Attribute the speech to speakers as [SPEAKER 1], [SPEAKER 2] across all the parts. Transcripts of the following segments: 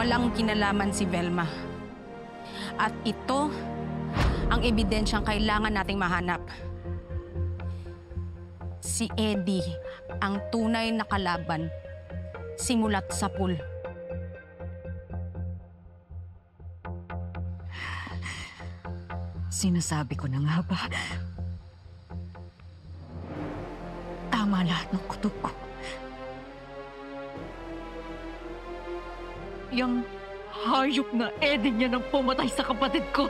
[SPEAKER 1] walang kinalaman si Velma. At ito ang ebidensyang kailangan nating mahanap. Si Eddie ang tunay na kalaban simulat sa pool.
[SPEAKER 2] Sinasabi ko na nga ba? Tama lahat ng kutob ko. Yang hayop na Eddie niya nang pumatay sa kapatid ko.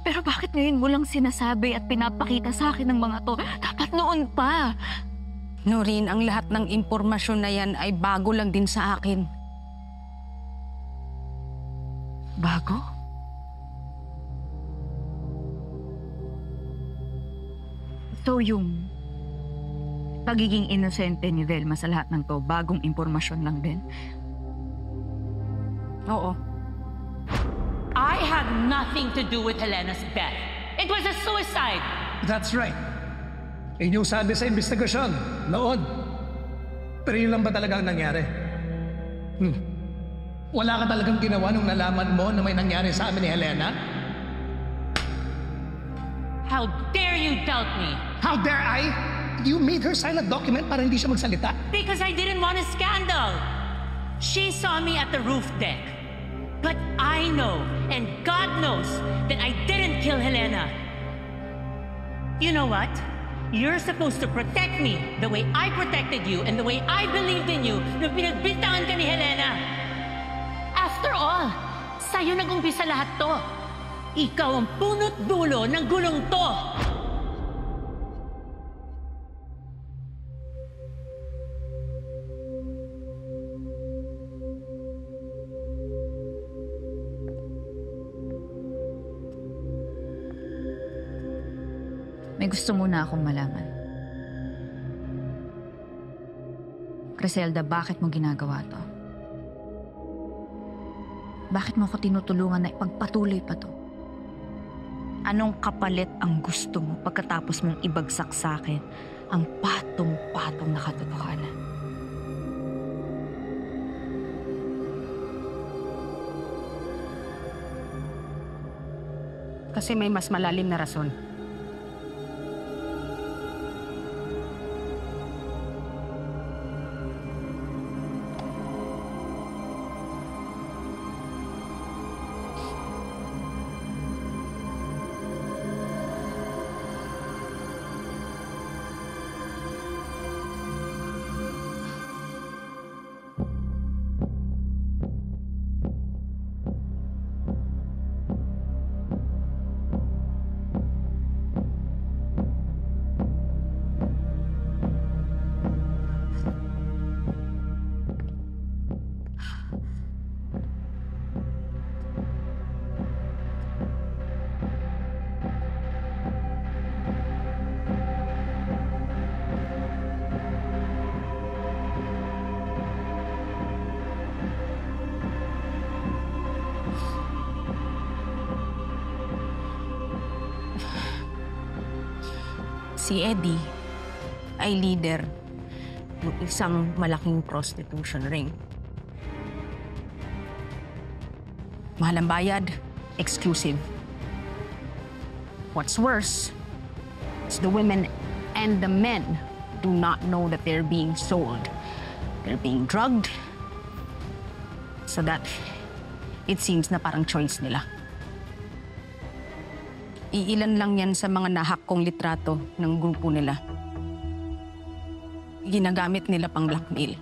[SPEAKER 2] Pero bakit ngayon mo lang sinasabi at pinapakita sa akin ng mga to? Dapat noon pa.
[SPEAKER 1] Noreen, ang lahat ng impormasyon na yan ay bago lang din sa akin.
[SPEAKER 2] Bago? So yung pagiging inosente ni Velma sa lahat ng to, bagong impormasyon lang din?
[SPEAKER 1] Oo.
[SPEAKER 3] I had nothing to do with Helena's death. It was a suicide.
[SPEAKER 4] That's right. Inyong sabi sa investigasyon, noon. Pero yun lang ba talaga ang nangyari? Wala ka talagang ginawa nung nalaman mo na may nangyari sa amin ni Helena?
[SPEAKER 3] How dare you doubt me?
[SPEAKER 4] How dare I? You made her sign a document para hindi siya magsalita?
[SPEAKER 3] Because I didn't want a scandal. She saw me at the roof deck. But I know, and God knows, that I didn't kill Helena. You know what? You're supposed to protect me the way I protected you and the way I believed in you nung pinagbintangan ka ni Helena. After all, sa'yo nag-umpisa lahat to. Ikaw ang punot dulo ng gulong to.
[SPEAKER 2] May gusto muna akong malaman. Griselda, bakit mo ginagawa to? Bakit mo ako tinutulungan na ipagpatuloy pa to? Anong kapalit ang gusto mo pagkatapos mong ibagsak sa akin ang patong-patong na katotohanan?
[SPEAKER 1] Kasi may mas malalim na rason. Si Eddie ay leader ng isang malaking prostitution ring. Mahal ang bayad, exclusive. What's worse is the women and the men do not know that they're being sold. They're being drugged so that it seems na parang choice nila. Iilan lang yan sa mga nahak kong litrato ng grupo nila. Ginagamit nila pang blackmail.